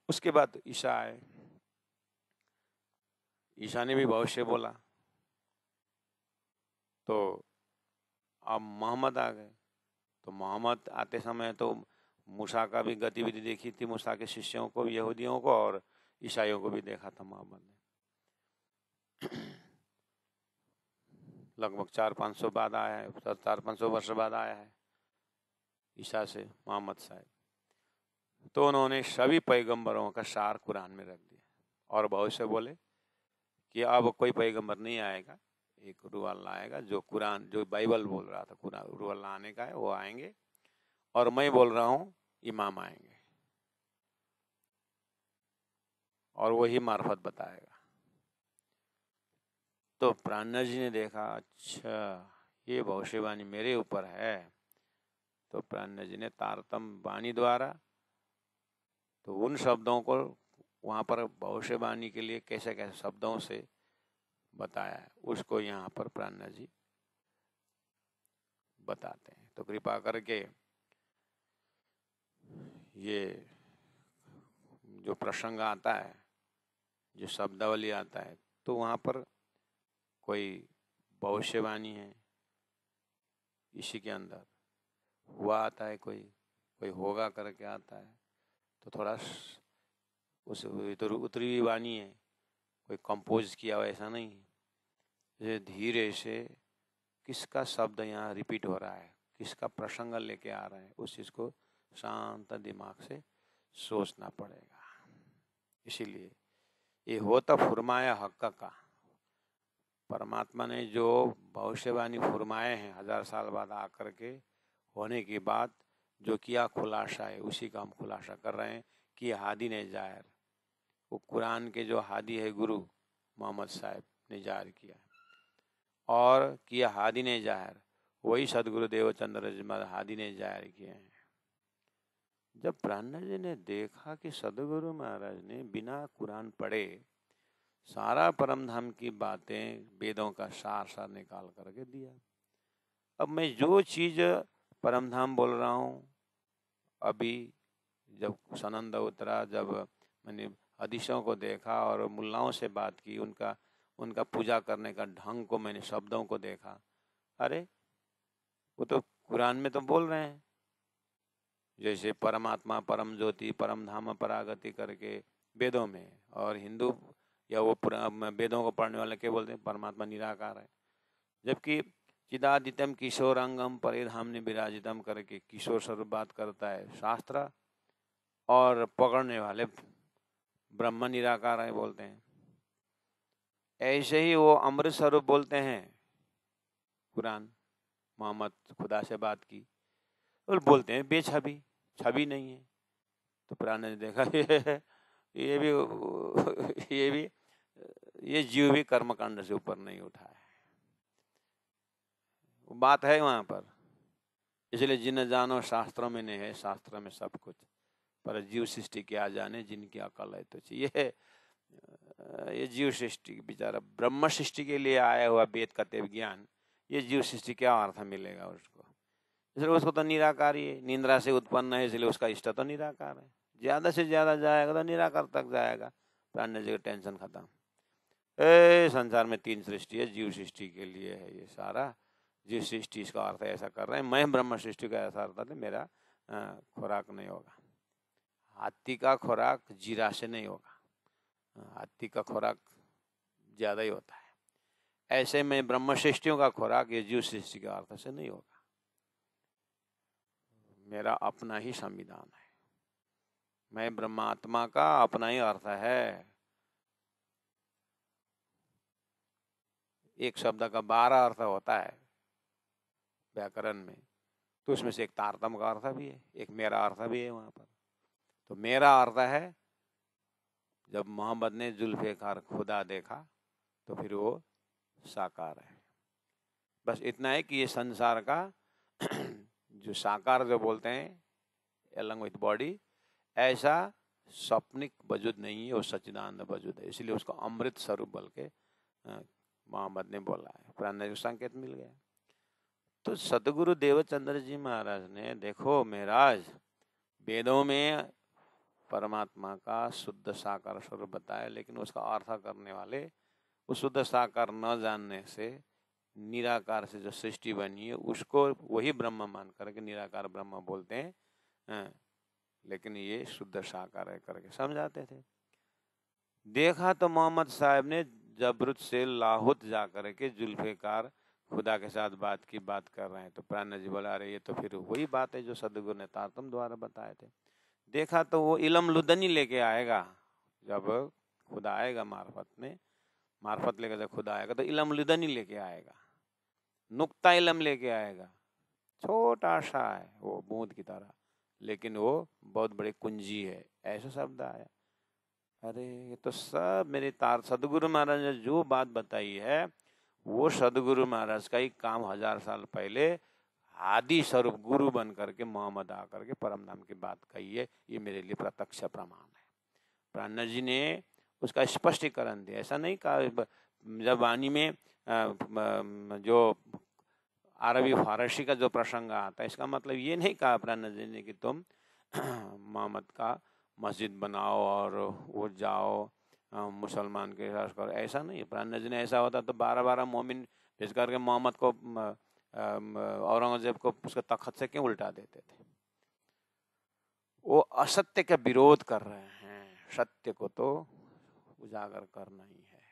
उसके बाद ईसा आए, ईशा ने भी भविष्य बोला। तो अब मोहम्मद आ गए। तो मोहम्मद आते समय तो मूसा का भी गतिविधि देखी थी, मूसा के शिष्यों को, यहूदियों को, और ईसाइयों को भी देखा था मोहम्मद ने। लगभग 400-500 बाद आया है, 400-500 वर्ष बाद आया है ईसा से मोहम्मद साहब। तो उन्होंने सभी पैगंबरों का सार कुरान में रख दिया और भविष्य बोले कि अब कोई पैगंबर नहीं आएगा, एक रूह अल्लाह आएगा, जो कुरान, जो बाइबल बोल रहा था कुरान रूह अल्लाह आने का है, वो आएंगे, और मैं बोल रहा हूँ इमाम आएंगे और वही मार्फत बताएगा। तो प्राणनाथ जी ने देखा, अच्छा ये भविष्यवाणी मेरे ऊपर है। तो प्राणनाथ जी ने तारतम्य वाणी द्वारा तो उन शब्दों को वहाँ पर भविष्यवाणी के लिए कैसे कैसे शब्दों से बताया है, उसको यहाँ पर प्राणनाथ जी बताते हैं। तो कृपा करके ये जो प्रसंग आता है, जो शब्दावली आता है, तो वहाँ पर कोई भविष्यवाणी है इसी के अंदर हुआ आता है, कोई होगा करके आता है, तो थोड़ा उस उतरी हुई वाणी है, कोई कंपोज किया हुआ ऐसा नहीं है। धीरे से किसका शब्द यहाँ रिपीट हो रहा है, किसका प्रसंग लेके आ रहा है, उस चीज को शांत दिमाग से सोचना पड़ेगा। इसीलिए ये होता फुरमाया हक का, परमात्मा ने जो भविष्यवाणी फुरमाए हैं 1000 साल बाद आकर के होने के बाद जो किया खुलासा है, उसी का हम खुलासा कर रहे हैं कि हादी ने जाहिर, वो कुरान के जो हादी है गुरु मोहम्मद साहब ने जाहिर किया, और किया हादी ने जाहिर, वही सदगुरु देवचंद्र जी महाराज हादी ने जाहिर किए हैं। जब प्राणनाथ जी ने देखा कि सदगुरु महाराज ने बिना कुरान पढ़े सारा परम धाम की बातें, वेदों का सार सार निकाल करके दिया। अब मैं जो चीज परम धाम बोल रहा हूँ, अभी जब सनंद उतरा, जब मैंने हदीसों को देखा और मुल्लाओं से बात की, उनका पूजा करने का ढंग को मैंने शब्दों को देखा, अरे वो तो कुरान में तो बोल रहे हैं, जैसे परमात्मा परम ज्योति परम धाम परागति करके वेदों में, और हिंदू या वो वेदों को पढ़ने वाले क्या बोलते हैं, परमात्मा निराकार है। जबकि चिदादित्यम किशोरांगम परिधाम विराजितम करके किशोर स्वरूप बात करता है शास्त्र, और पकड़ने वाले ब्रह्म निराकार है बोलते हैं। ऐसे ही वो अमृत स्वरूप बोलते हैं कुरान, मोहम्मद खुदा से बात की और बोलते हैं बेछवि, छवि नहीं है। तो पुराण ने देखा ये जीव भी कर्मकांड से ऊपर नहीं उठा है, बात है वहां पर। इसलिए जिन जानो शास्त्रों में नहीं है, शास्त्र में सब कुछ, पर जीव सृष्टि क्या जाने जिनकी अकल है तो चाहिए। ये जीव सृष्टि बेचारा ब्रह्म सृष्टि के लिए आया हुआ वेद का तेव ज्ञान, ये जीव सृष्टि क्या अर्थ मिलेगा उसको। इसलिए उसको तो निराकार ही है, निंद्रा से उत्पन्न है, इसलिए उसका इष्ट तो निराकार है। ज्यादा से ज्यादा जाएगा तो निराकार तक जाएगा, प्राण जी का टेंशन खत्म। संसार में 3 सृष्टि है, जीव सृष्टि के लिए है ये सारा। जीव सृष्टि इसका अर्थ ऐसा कर रहे हैं, मैं ब्रह्म सृष्टि का ऐसा अर्थ है, मेरा खुराक नहीं होगा। हाथी का खुराक जीरा से नहीं होगा, हाथी का खुराक ज्यादा ही होता है। ऐसे में ब्रह्म सृष्टियों का खुराक ये जीव सृष्टि के अर्थ से नहीं होगा। मेरा अपना ही संविधान है, मैं ब्रह्मात्मा का अपना ही अर्थ है। एक शब्द का 12 अर्थ होता है व्याकरण में, तो उसमें से एक तारतम का अर्थ भी है, एक मेरा अर्थ भी है वहां पर। तो मेरा अर्थ है, जब मोहम्मद ने जुल्फ़िकार खुदा देखा तो फिर वो साकार है। बस इतना है कि ये संसार का जो साकार जो बोलते हैं अलॉन्ग विथ बॉडी, ऐसा स्वप्निक वजूद नहीं है, वो सच्चिदानंद वजूद है। इसलिए उसको अमृत स्वरूप बोल के मोहम्मद ने बोला है, प्राण को संकेत मिल गया। तो सदगुरु देवचंद्र जी महाराज ने देखो महाराज, वेदों में परमात्मा का शुद्ध साकार स्वरूप बताया, लेकिन उसका अर्थ करने वाले उस शुद्ध साकार न जानने से निराकार से जो सृष्टि बनी है उसको वही ब्रह्म मान करके निराकार ब्रह्म बोलते हैं। लेकिन ये शुद्ध साकार है करके समझाते थे। देखा तो मोहम्मद साहब ने जबरुत से लाहौत जा करके जुल्फिकार खुदा के साथ बात कर रहे हैं। तो प्राण जी बोला, अरे ये तो फिर वही बात है जो सदगुरु ने तारतम द्वारा बताए थे। देखा तो वो इलम लुदनी लेके आएगा। जब खुदा आएगा मार्फत लेकर जब खुदा आएगा तो इलम लुदनी लेके आएगा, नुक्ता इलम लेके आएगा। छोटा सा है वो बूंद की तरह, लेकिन वो बहुत बड़ी कुंजी है, ऐसा शब्द आया। अरे ये तो सब मेरे सदगुरु महाराज ने जो बात बताई है वो सदगुरु महाराज का ही काम 1000 साल पहले आदि स्वरूप गुरु बन करके मोहम्मद आकर के परम धाम की बात कही है। ये मेरे लिए प्रत्यक्ष प्रमाण है। प्राण जी ने उसका स्पष्टीकरण दिया। ऐसा नहीं कहा जब वाणी में जो अरबी फारसी का जो प्रसंग आता है, इसका मतलब ये नहीं कहा प्राण जी ने कि तुम मोहम्मद का मस्जिद बनाओ और वो जाओ मुसलमान के साथ करो, ऐसा नहीं। प्राण जी ने ऐसा होता तो 12 मोमिन भेज करके मोहम्मद को औरंगजेब को उसके तख्त से क्यों उल्टा देते थे। वो असत्य का विरोध कर रहे हैं, सत्य को तो उजागर करना ही है।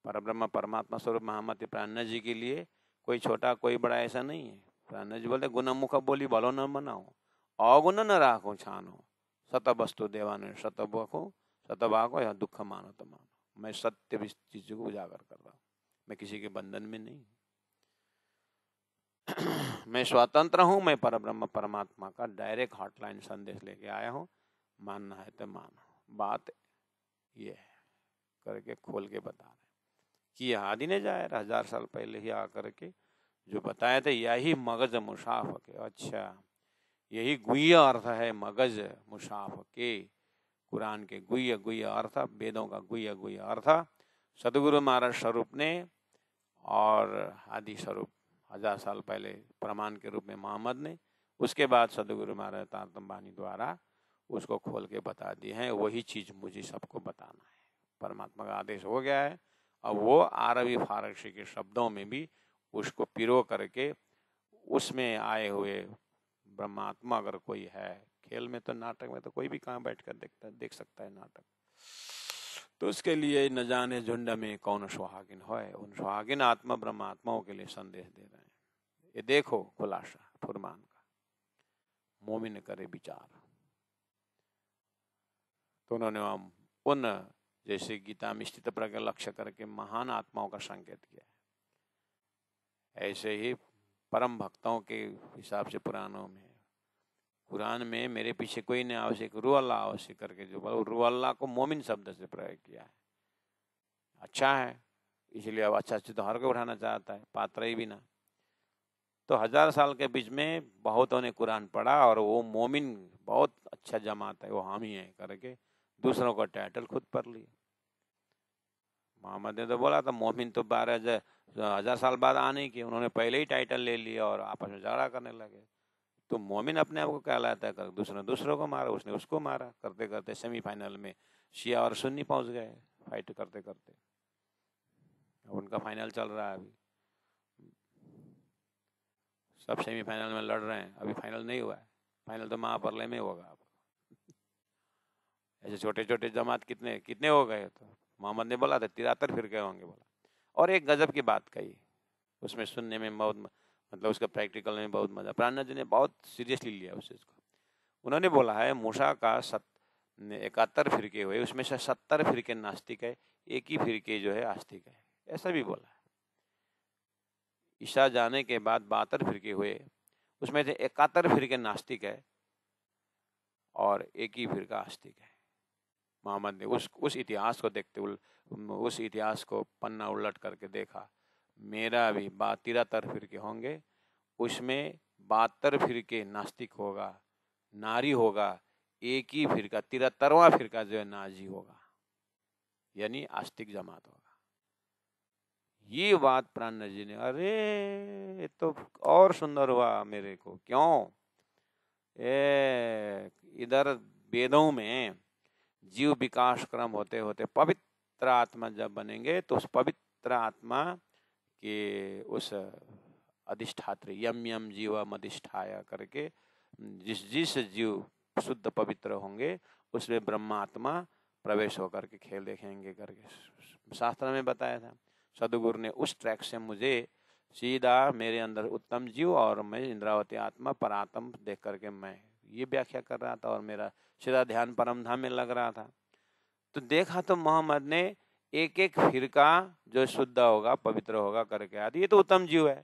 परब्रह्म परमात्मा स्वरूप महामति प्राण जी के लिए कोई छोटा कोई बड़ा ऐसा नहीं है। प्राण जी बोलते गुणमुख बोली भलो न बनाओ, अगुण न राखो छानो, सत वस्तु देवान सतभाको या दुख मानो तो मानो। मैं सत्य चीजों को उजागर कर रहा हूँ, मैं किसी के बंधन में नहीं। मैं स्वतंत्र हूँ, मैं परब्रह्म परमात्मा का डायरेक्ट हॉटलाइन संदेश लेके आया हूँ, मानना है तो मानो। बात ये है करके खोल के बता रहे कि आदि ने जाए 1000 साल पहले ही आकर के जो बताया था, यही मगज मुसाफ के। अच्छा, यही गुह्य अर्थ है मगज मुसाफ के, कुरान के गुह्य अर्थ, वेदों का गुह्य अर्थ सदगुरु महाराज स्वरूप ने और आदि स्वरूप 1000 साल पहले प्रमाण के रूप में मोहम्मद ने, उसके बाद सदगुरु महाराज तारतम बानी द्वारा उसको खोल के बता दिए हैं। वही चीज मुझे सबको बताना है। परमात्मा का आदेश हो गया है। अब वो अरबी फारसी के शब्दों में भी उसको पिरो करके उसमें आए हुए ब्रह्मात्मा अगर कोई है, खेल में तो नाटक में तो कोई भी कहाँ बैठ कर देख सकता है नाटक, तो उसके लिए न जाने झुंड में कौन सुहागिन होए, उन सुहागिन आत्मा ब्रह्मात्माओं के लिए संदेश दे रहे हैं। ये देखो खुलासा फुरमान का, मोमिन करे विचार। तो उन्होंने उन जैसे गीता में स्थित प्रज्ञ लक्ष्य करके महान आत्माओं का संकेत किया है, ऐसे ही परम भक्तों के हिसाब से पुराणों में, कुरान में मेरे पीछे कोई नहीं आवश्यक, रू अल्लाह आवश्यक करके जो बोला, रू अल्लाह को मोमिन शब्द से प्रयोग किया है। अच्छा है, इसलिए अब अच्छा तो हर कोई उठाना चाहता है, पात्र ही भी ना। तो 1000 साल के बीच में बहुतों ने कुरान पढ़ा और वो मोमिन बहुत अच्छा जमात है, वो हम ही है करके दूसरों का टाइटल खुद पढ़ लिया। मोहम्मद ने तो बोला था मोमिन तो 12,000 साल बाद आने की, उन्होंने पहले ही टाइटल ले लिया और आपस में झगड़ा करने लगे। तो मोमिन अपने आप को कहलाता है, कर दूसरों को मारा, उसने उसको मारा, करते करते सेमीफाइनल में शिया और सुन्नी पहुंच गए फाइट करते करते। उनका फाइनल चल रहा है अभी, सब सेमीफाइनल में लड़ रहे हैं, अभी फाइनल नहीं हुआ है। फाइनल तो महाप्रलय में होगा। ऐसे छोटे छोटे जमात कितने हो गए। तो मोहम्मद ने बोला था 73 फिरके होंगे बोला। और एक गजब की बात कही, उसमें सुनने में बहुत मतलब उसका प्रैक्टिकल में बहुत मजा। प्राण जी ने बहुत सीरियसली लिया उस चीज को। उन्होंने बोला है मूसा का 71 फिरके हुए, उसमें से 70 फिरके नास्तिक है, एक ही फिरके जो है आस्तिक है, ऐसा भी बोला है। ईसा जाने के बाद 72 फिरके हुए, उसमें से 71 फिरके नास्तिक है और एक ही फिरका आस्तिक है। मोहम्मद ने उस इतिहास को देखते उस इतिहास को पन्ना उलट करके देखा, मेरा भी 73 फिरके होंगे, उसमें 72 फिरके नास्तिक होगा, नारी होगा, एक ही फिरका 73वां फिरका जो है नाजी होगा, यानी आस्तिक जमात होगा। ये बात प्राण जी ने, अरे तो और सुंदर हुआ मेरे को। क्यों? इधर वेदों में जीव विकास क्रम होते होते पवित्र पवित्र आत्मा जब बनेंगे तो उस पवित्र आत्मा के उस अधिष्ठात्री यम यम जीवम अधिष्ठाय करके जिस जिस जीव शुद्ध पवित्र होंगे उसमें ब्रह्मात्मा प्रवेश होकर के खेल देखेंगे करके शास्त्र में बताया था। सदगुरु ने उस ट्रैक से मुझे सीधा मेरे अंदर उत्तम जीव और मैं इंद्रावती आत्मा परात्म देख करके मैं ये व्याख्या कर रहा था और मेरा सीधा ध्यान परम धाम में लग रहा था। तो देखा तो मोहम्मद ने एक एक फिरका जो शुद्ध होगा पवित्र होगा करके आदि, ये तो उत्तम जीव है।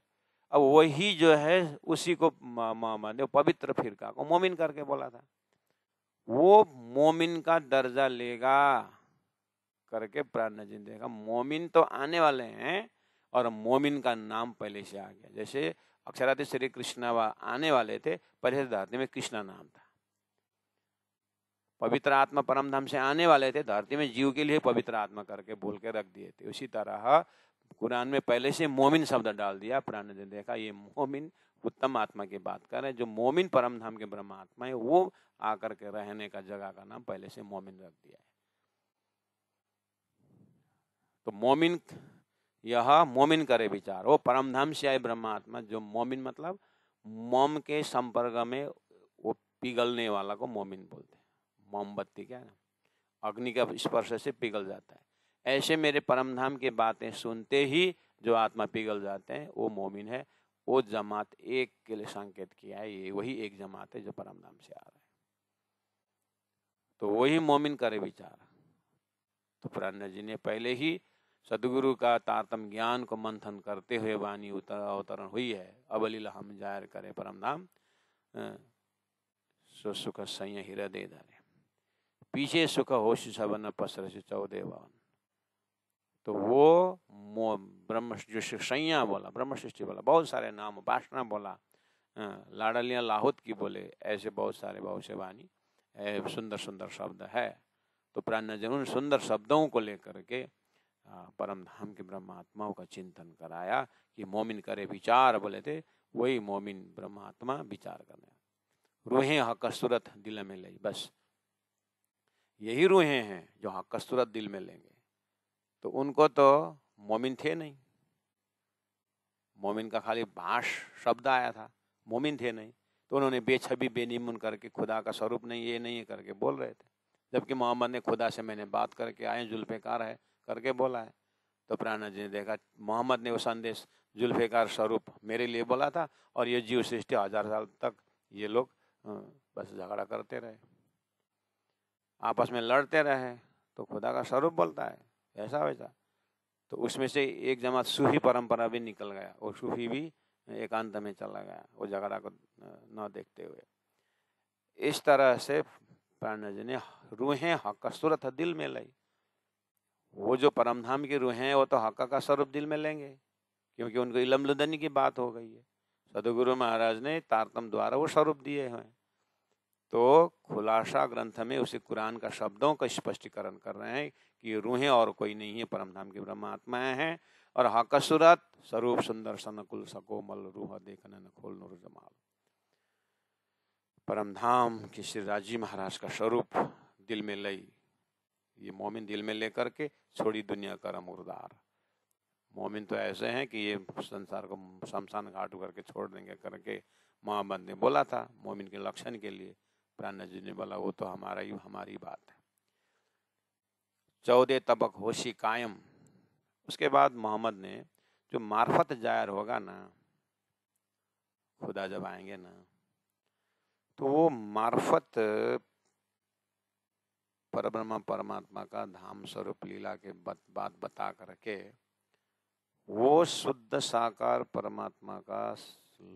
अब वही जो है उसी को मोहम्मद ने पवित्र फिरका को मोमिन करके बोला था। वो मोमिन का दर्जा लेगा करके प्राण जी ने देखा मोमिन तो आने वाले हैं और मोमिन का नाम पहले से आ गया। जैसे अक्षराधि श्री कृष्ण आने वाले थे, पहले धरती में कृष्णा नाम था। पवित्र आत्मा परम धाम से आने वाले थे, धरती में जीव के लिए पवित्र आत्मा करके बोल के रख दिए थे। उसी तरह कुरान में पहले से मोमिन शब्द डाल दिया। प्राण ने देखा ये मोमिन उत्तम आत्मा की बात कर रहे हैं, जो मोमिन परम धाम के ब्रह्म आत्मा है वो आकर के रहने का जगह का नाम पहले से मोमिन रख दिया है। तो मोमिन, यह मोमिन करे विचार, वो परम धाम से आए ब्रह्मात्मा। जो मोमिन मतलब मोम के संपर्क में वो पिघलने वाला को मोमिन बोलते हैं। मोमबत्ती क्या है ना, अग्नि का स्पर्श से पिघल जाता है। ऐसे मेरे परम धाम की बातें सुनते ही जो आत्मा पिघल जाते हैं वो मोमिन है। वो जमात एक के लिए संकेत किया है, ये वही एक जमात है जो परम धाम से आ रहा है। तो वही मोमिन करे विचार। तो प्राण जी ने पहले ही सदगुरु का तारतम ज्ञान को मंथन करते हुए वाणी अवतरण हुई है। अबलीला हम जाहिर करे परम धाम सो सुख सैय हृदय धरे, पीछे सुख होश सबन पसरस 14 बावन। तो वो ब्रह्म जो सैया बोला, ब्रह्म सृष्टि बोला, बहुत सारे नाम उपासना बोला, लाडलियां लाहुत की बोले, ऐसे बहुत सारे बहुत से वाणी सुंदर सुंदर शब्द है। तो प्राण जन उन सुंदर शब्दों को लेकर के परम धाम के ब्रह्मात्माओं का चिंतन कराया कि मोमिन करे विचार बोले थे, वही मोमिन ब्रह्मात्मा विचार करने। रूहें हक सूरत दिल में ले, बस यही रूहें हैं जो हक सूरत दिल में लेंगे। तो उनको तो मोमिन थे नहीं, मोमिन का खाली भाष शब्द आया था, मोमिन थे नहीं। तो उन्होंने बेछबी बेनीमुन करके खुदा का स्वरूप नहीं ये नहीं है करके बोल रहे थे, जबकि मोहम्मद ने खुदा से मैंने बात करके आए, जुल्फेकार है करके बोला है। तो प्राण जी ने देखा मोहम्मद ने वो संदेश जुल्फेकार स्वरूप मेरे लिए बोला था और ये जीव सृष्टि 1000 साल तक ये लोग बस झगड़ा करते रहे, आपस में लड़ते रहे। तो खुदा का स्वरूप बोलता है ऐसा वैसा। तो उसमें से एक जमात सूफी परंपरा भी निकल गया और सूफी भी एकांत में चला गया वो झगड़ा को न देखते हुए। इस तरह से प्राण जी ने रूहें हक सूरत दिल में लाई। वो जो परमधाम की रूहें हैं वो तो हक का स्वरूप दिल में लेंगे, क्योंकि उनको इलम लुदनी की बात हो गई है। सदगुरु महाराज ने तारतम द्वारा वो स्वरूप दिए हैं। तो खुलासा ग्रंथ में उसी कुरान का शब्दों का स्पष्टीकरण कर रहे हैं कि रूहें और कोई नहीं है, परमधाम की ब्रह्मात्माएं हैं। और हक सूरत स्वरूप सुंदर सनकुल सकोमल रूह देखने न खोल नूर जमाल। परमधाम की श्री राजी महाराज का स्वरूप दिल में लई, ये मोमिन दिल में लेकर के छोड़ी दुनिया का मुर्दार। मोमिन तो ऐसे हैं कि ये संसार को शमशान घाट करके छोड़ देंगे करके मोहम्मद ने बोला था मोमिन के लक्षण के लिए। प्राण जी ने बोला वो तो हमारी बात है। 14 तबक होशी कायम। उसके बाद मोहम्मद ने जो मार्फत जाहिर होगा ना, खुदा जब आएंगे ना, तो वो मार्फत परब्रह्म परमात्मा का धाम स्वरूप लीला के बात बता करके वो शुद्ध साकार परमात्मा का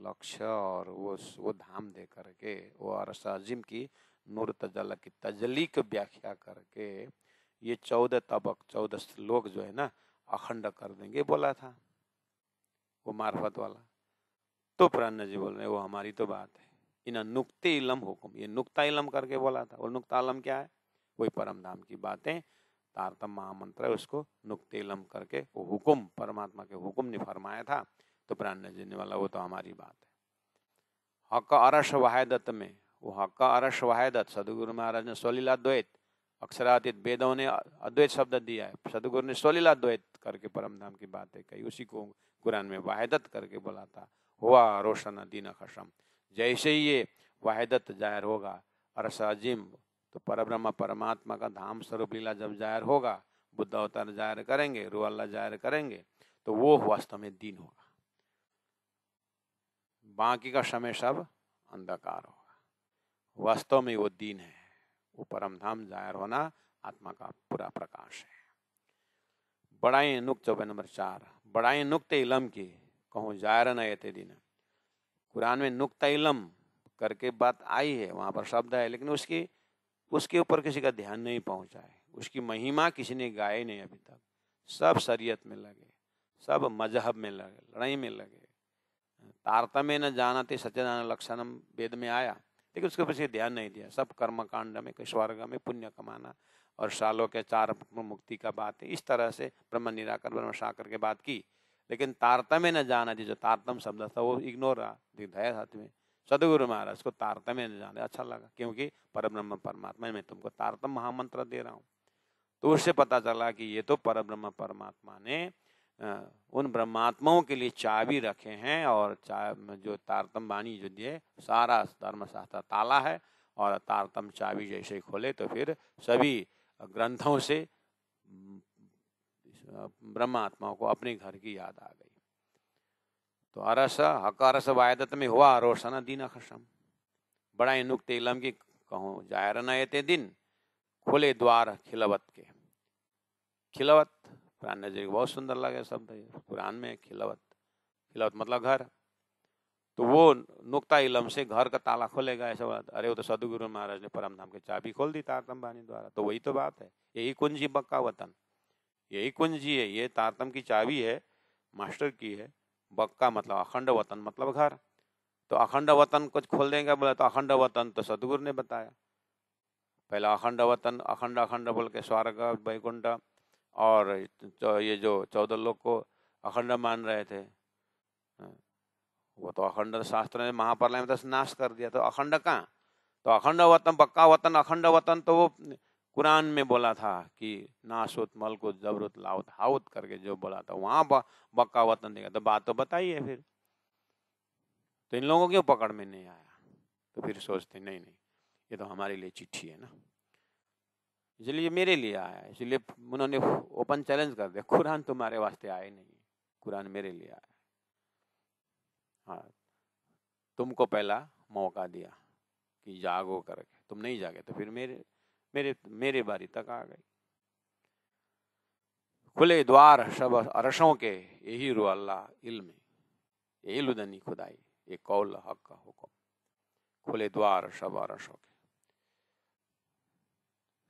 लक्ष्य और वो धाम दे करके वो अरश अजीम की नूर तजल्ला की तजली की व्याख्या करके ये 14 तबक 14 श्लोक जो है ना अखंड कर देंगे बोला था वो मार्फत वाला। तो प्राण जी बोल रहे वो हमारी तो बात है। इन नुक्ते इलम हुकुम, ये नुक्ता इलम करके बोला था। और नुक्ता इलम क्या है? वही परम धाम की बातें, तारतम महामंत्र है, उसको नुक्ते इलम करके वो हुकुम परमात्मा के हुकुम ने फरमाया था। तो प्राण जी ने वाला वो तो हमारी बात है। हक अरश वाहिदत में वो हक अरश वाहिदत सदगुरु महाराज ने स्वलीला द्वैत अक्षरातीत वेदों ने अद्वैत शब्द दिया है, सदगुरु ने स्वलीला द्वैत करके परम धाम की बातें कही, उसी को कुरान में वाहिदत करके बोला था, हुआ रोशन दीन खशम। जैसे ही ये वाहिदत जाहिर होगा, अरस अजीम, तो परब्रह्म परमात्मा का धाम स्वरूप लीला जब जाहिर होगा, बुद्ध अवतार जाहिर करेंगे, रूह अल्लाह जाहिर करेंगे, तो वो वास्तव में दीन होगा। बाकी का समय सब अंधकार होगा। वास्तव में वो दीन है, वो परम धाम जाहिर होना आत्मा का पूरा प्रकाश है। बड़ाई नुक्त 24 नंबर 4, बड़ाई नुक्त इलम की कहूँ जाहिर न येते दिन। कुरान में नुक्त इलम करके बात आई है, वहाँ पर शब्द है, लेकिन उसके ऊपर किसी का ध्यान नहीं पहुँचा है। उसकी महिमा किसी ने गाई नहीं अभी तक। सब शरीयत में लगे, सब मजहब में लगे, लड़ाई में लगे। तारतम्य न जानते सच्चिदानंद लक्षणम वेद में आया, लेकिन उसके पीछे ध्यान नहीं दिया। सब कर्म कांड में, स्वर्ग में पुण्य कमाना और सालों के 4 मुक्ति का बात है। इस तरह से ब्रह्म निराकर ब्रह्म साकर के बात की, लेकिन तारतम्य न जाना थी, जो तारतम शब्द था वो इग्नोर रहा, दिखाया हाथ में। सदगुरु महाराज को तारतम्य न जाने अच्छा लगा, क्योंकि परब्रह्म परमात्मा में तुमको तारतम महामंत्र दे रहा हूँ। तो उससे पता चला कि ये तो परब्रह्म परमात्मा ने उन ब्रह्मात्माओं के लिए चाबी रखे हैं, और जो तारतम वाणी जो दिए, सारा धर्मशास्त्र ताला है, और तारतम चाबी जैसे ही खोले तो फिर सभी ग्रंथों से ब्रह्मात्माओं को अपने घर की याद आ गई। तो अरस हक अरस वायदत में हुआ रोशन दीन खशम। बड़ा नुक्ते इलम की कहूँ जाहिर न येते दिन, खोले द्वार खिलवत के। खिलवत कुरान नजर बहुत सुंदर लगे शब्द है कुरान में। खिलवत, खिलवत मतलब घर। तो वो नुक्ता इलम से घर का ताला खोलेगा, ऐसा बात। अरे वो तो सदगुरु महाराज ने परम धाम की चाबी खोल दी तारतम वाणी द्वारा। तो वही तो बात है, यही कुंजी बक्का वतन, यही कुंजी है, ये तारतम की चाबी है, मास्टर की है। बक्का मतलब अखंड वतन मतलब घर। तो अखंड वतन कुछ खोल देंगे बोले, तो अखंड वतन तो सदगुरु ने बताया। पहला अखंड वतन, अखंड अखंड बोल के स्वर्ग वैकुंठ और ये जो 14 लोग को अखंड मान रहे थे, वो तो अखंड शास्त्र ने महाप्रलय में तो नाश कर दिया। तो अखंड कहाँ? तो अखंड वतन, पक्का वतन, अखंड वतन तो वो कुरान में बोला था कि नासुत मलकुत जबरुत लाउत हाउत करके जो बोला था, वहां बक्का वतन देगा। तो बात तो बताइए फिर। तो इन लोगों क्यों पकड़ में नहीं आया? तो फिर सोचते नहीं नहीं, ये तो हमारे लिए चिट्ठी है ना, इसलिए मेरे लिए आया। इसलिए उन्होंने ओपन चैलेंज कर दिया, कुरान तुम्हारे वास्ते आए नहीं, कुरान मेरे लिए आया। हाँ, तुमको पहला मौका दिया कि जागो करके, तुम नहीं जागे तो फिर मेरे बारी तक आ गई। खुले द्वार सब अरशों के, यही रू अल्लाह इल्म, यही लुदनी खुदाई, ये कौल हक का हुक्म। खुले द्वार सब अरशों के।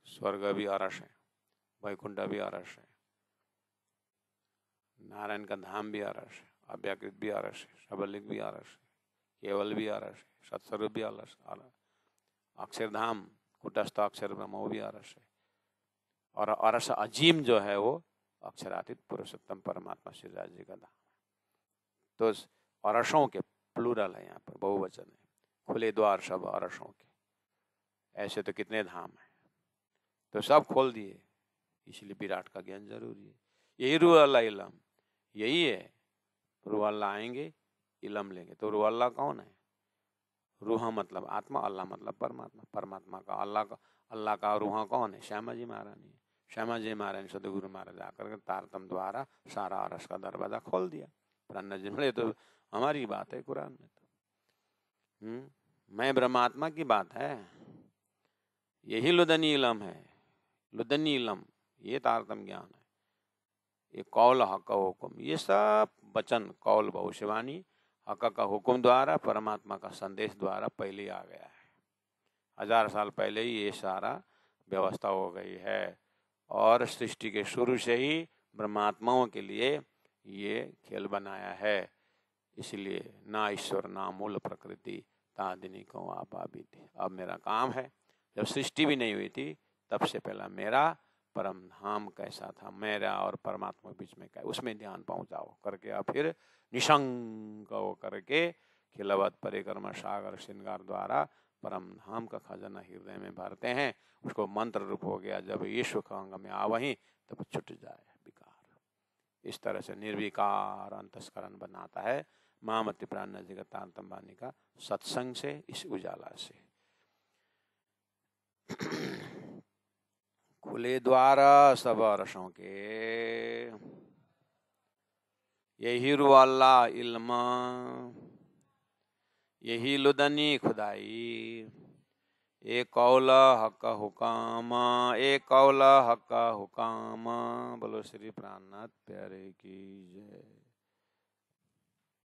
स्वर्ग भी अरश है, वैकुंठ भी अरश है, नारायण का धाम भी अरश है, अव्याकृत भी अरश है, सबलिक भी अरश है, केवल भी अरश है, सत्स्वरूप भी अरश, अक्षरधाम कुटस्थ अक्षर ब्रह्म वो भी अरश है। और अरश अजीम जो है वो अक्षरातीत पुरुषोत्तम परमात्मा श्री राज जी का धाम। तो अरशों के प्लूरल है, यहाँ पर बहुवचन है। खुले द्वार सब अरशों के। ऐसे तो कितने धाम है, तो सब खोल दिए, इसलिए विराट का ज्ञान जरूरी है। यही रू अल्लाह इलम, यही है। रू अल्लाह आएंगे, इलम लेंगे। तो रू अल्लाह कौन है? रूह मतलब आत्मा, अल्लाह मतलब परमात्मा। परमात्मा का अल्लाह का रूह कौन है? श्यामा जी महारानी। श्यामा जी महारानी सदगुरु महाराज आकर तारतम द्वारा सारा अरस का दरवाजा खोल दिया। पुराना जिम्मे तो हमारी बात है कुरान में तो। मैं ब्रह्मात्मा की बात है, यही लुदनी इलम है। लुदनी इलम ये तारतम ज्ञान है। ये कौल हक हुक्म, ये सब वचन कौल भविष्यवाणी हक का हुक्म द्वारा, परमात्मा का संदेश द्वारा पहले आ गया है। 1000 साल पहले ही ये सारा व्यवस्था हो गई है। और सृष्टि के शुरू से ही ब्रह्मात्माओं के लिए ये खेल बनाया है। इसलिए ना ईश्वर ना मूल प्रकृति तादिनी को आपाबी थी। अब मेरा काम है, जब सृष्टि भी नहीं हुई थी तब से पहला मेरा परम धाम कैसा था, मेरा और परमात्मा के बीच में क्या, उसमें ध्यान पहुंचाओ करके अब फिर निशंक हो करके खिलवत परिक्रमा सागर श्रृंगार द्वारा परम धाम का खजाना हृदय में भरते हैं, उसको मंत्र रूप हो गया। जब ईश्वर का अंग में आवहीं तब छुट जाए विकार। इस तरह से निर्विकार अंतस्करण बनाता है मामति प्राण जगतांतम वाणी का सत्संग से, इस उजाला से। खुले द्वार सब रसों के, यही रुअल्ला इल्म, यही लुदनी खुदाई, एक कौल हक हुकाम, एक कौल हक हुकाम। बोलो श्री प्राणनाथ प्यारे की जय।